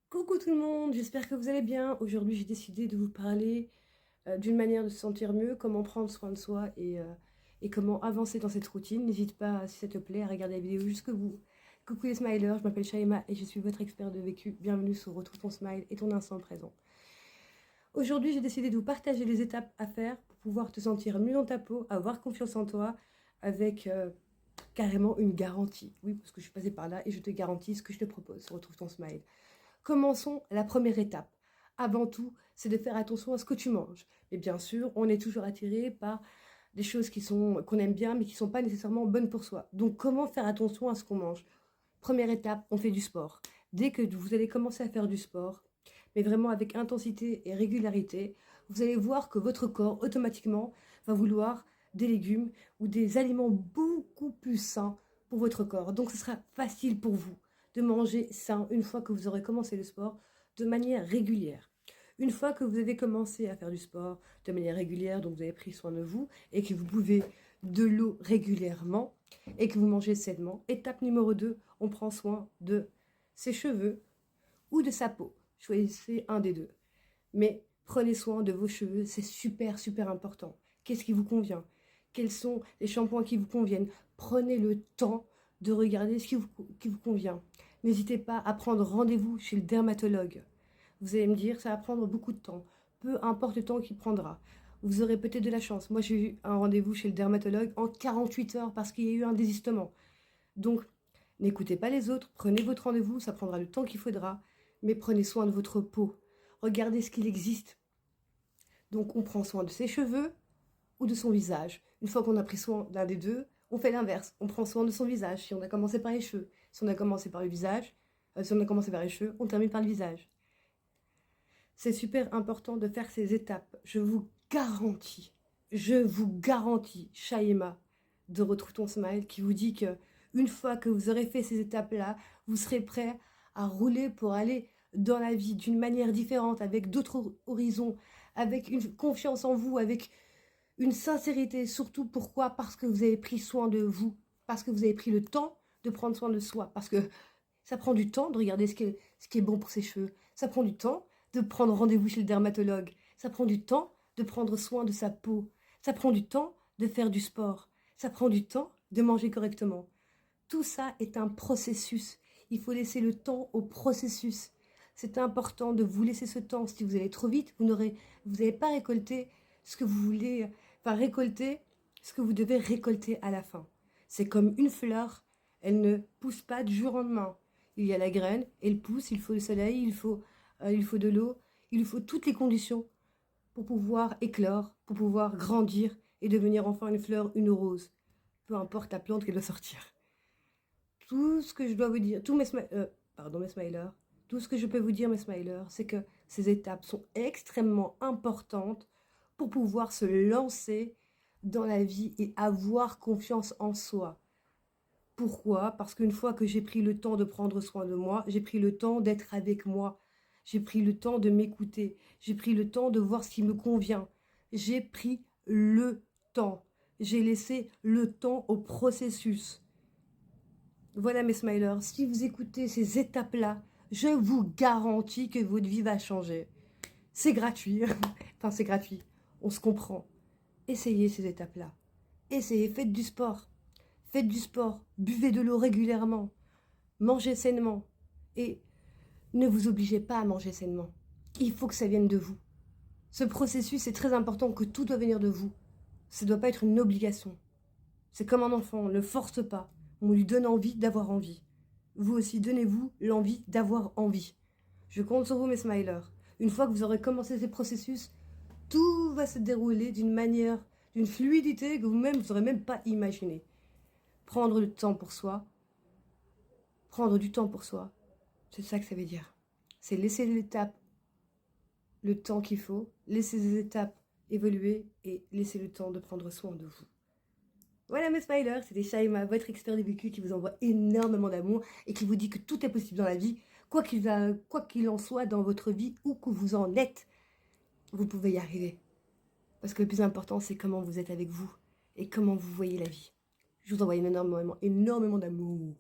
Coucou tout le monde, j'espère que vous allez bien. Aujourd'hui, j'ai décidé de vous parler d'une manière de se sentir mieux, comment prendre soin de soi et comment avancer dans cette routine. N'hésite pas, si ça te plaît, à regarder la vidéo jusqu'au bout. Coucou les smilers, je m'appelle Shaima et je suis votre expert de vécu. Bienvenue sur Retrouve ton smile et ton instant présent. Aujourd'hui, j'ai décidé de vous partager les étapes à faire pour pouvoir te sentir mieux dans ta peau, avoir confiance en toi avec carrément une garantie. Oui, parce que je suis passée par là et je te garantis ce que je te propose. Retrouve ton smile. Commençons la première étape. Avant tout, c'est de faire attention à ce que tu manges. Mais bien sûr, on est toujours attiré par des choses qu'on aime bien, mais qui ne sont pas nécessairement bonnes pour soi. Donc, comment faire attention à ce qu'on mange? Première étape, on fait du sport. Dès que vous allez commencer à faire du sport, mais vraiment avec intensité et régularité, vous allez voir que votre corps, automatiquement, va vouloir des légumes ou des aliments beaucoup plus sains pour votre corps. Donc, ce sera facile pour vous de manger sain une fois que vous aurez commencé le sport de manière régulière. Une fois que vous avez commencé à faire du sport de manière régulière, donc vous avez pris soin de vous et que vous buvez de l'eau régulièrement et que vous mangez sainement, étape numéro 2, on prend soin de ses cheveux ou de sa peau. Choisissez un des deux. Mais prenez soin de vos cheveux, c'est super, super important. Qu'est-ce qui vous convient? Quels sont les shampoings qui vous conviennent? Prenez le temps de regarder ce qui vous convient. N'hésitez pas à prendre rendez-vous chez le dermatologue. Vous allez me dire, ça va prendre beaucoup de temps. Peu importe le temps qu'il prendra. Vous aurez peut-être de la chance. Moi, j'ai eu un rendez-vous chez le dermatologue en 48 heures parce qu'il y a eu un désistement. Donc, n'écoutez pas les autres, prenez votre rendez-vous, ça prendra le temps qu'il faudra, mais prenez soin de votre peau. Regardez ce qu'il existe. Donc, on prend soin de ses cheveux ou de son visage. Une fois qu'on a pris soin d'un des deux, on fait l'inverse. On prend soin de son visage. Si on a commencé par les cheveux, si on a commencé par le visage, si on a commencé par les cheveux, on termine par le visage. C'est super important de faire ces étapes. Je vous garantis, Shaima, de Retrouve ton smile, qui vous dit que une fois que vous aurez fait ces étapes-là, vous serez prêt à rouler pour aller dans la vie d'une manière différente, avec d'autres horizons, avec une confiance en vous, avec une sincérité. Surtout pourquoi? Parce que vous avez pris soin de vous, parce que vous avez pris le temps de prendre soin de soi, parce que ça prend du temps de regarder ce qui est bon pour ses cheveux. Ça prend du temps de prendre rendez-vous chez le dermatologue. Ça prend du temps de prendre soin de sa peau. Ça prend du temps de faire du sport. Ça prend du temps de manger correctement. Tout ça est un processus. Il faut laisser le temps au processus. C'est important de vous laisser ce temps. Si vous allez trop vite, vous n'allez pas récolter ce que vous voulez, enfin récolter ce que vous devez récolter à la fin. C'est comme une fleur, elle ne pousse pas du jour au lendemain. Il y a la graine, elle pousse, il faut le soleil, il faut de l'eau, il faut toutes les conditions pour pouvoir éclore, pour pouvoir grandir et devenir enfin une fleur, une rose. Peu importe la plante qu'elle doit sortir. Tout ce que je dois vous dire, mes smilers, tout ce que je peux vous dire, mes smilers, c'est que ces étapes sont extrêmement importantes pour pouvoir se lancer dans la vie et avoir confiance en soi. Pourquoi? Parce qu'une fois que j'ai pris le temps de prendre soin de moi, j'ai pris le temps d'être avec moi, j'ai pris le temps de m'écouter, j'ai pris le temps de voir ce qui me convient, j'ai pris le temps, j'ai laissé le temps au processus. Voilà mes smilers, si vous écoutez ces étapes-là, je vous garantis que votre vie va changer. C'est gratuit, enfin c'est gratuit, on se comprend. Essayez ces étapes-là. Essayez, faites du sport. Faites du sport, buvez de l'eau régulièrement, mangez sainement. Et ne vous obligez pas à manger sainement. Il faut que ça vienne de vous. Ce processus est très important, que tout doit venir de vous. Ça ne doit pas être une obligation. C'est comme un enfant, on ne le force pas. On lui donne envie d'avoir envie. Vous aussi, donnez-vous l'envie d'avoir envie. Je compte sur vous, mes smilers. Une fois que vous aurez commencé ces processus, tout va se dérouler d'une manière, d'une fluidité que vous-même, vous n'aurez même pas imaginé. Prendre le temps pour soi, prendre du temps pour soi, c'est ça que ça veut dire. C'est laisser l'étape, le temps qu'il faut, laisser les étapes évoluer et laisser le temps de prendre soin de vous. Voilà mes smilers, c'était Shaima, votre expert de vécu qui vous envoie énormément d'amour et qui vous dit que tout est possible dans la vie, quoi qu'il en soit dans votre vie, où que vous en êtes, vous pouvez y arriver. Parce que le plus important, c'est comment vous êtes avec vous et comment vous voyez la vie. Je vous envoie énormément, énormément d'amour.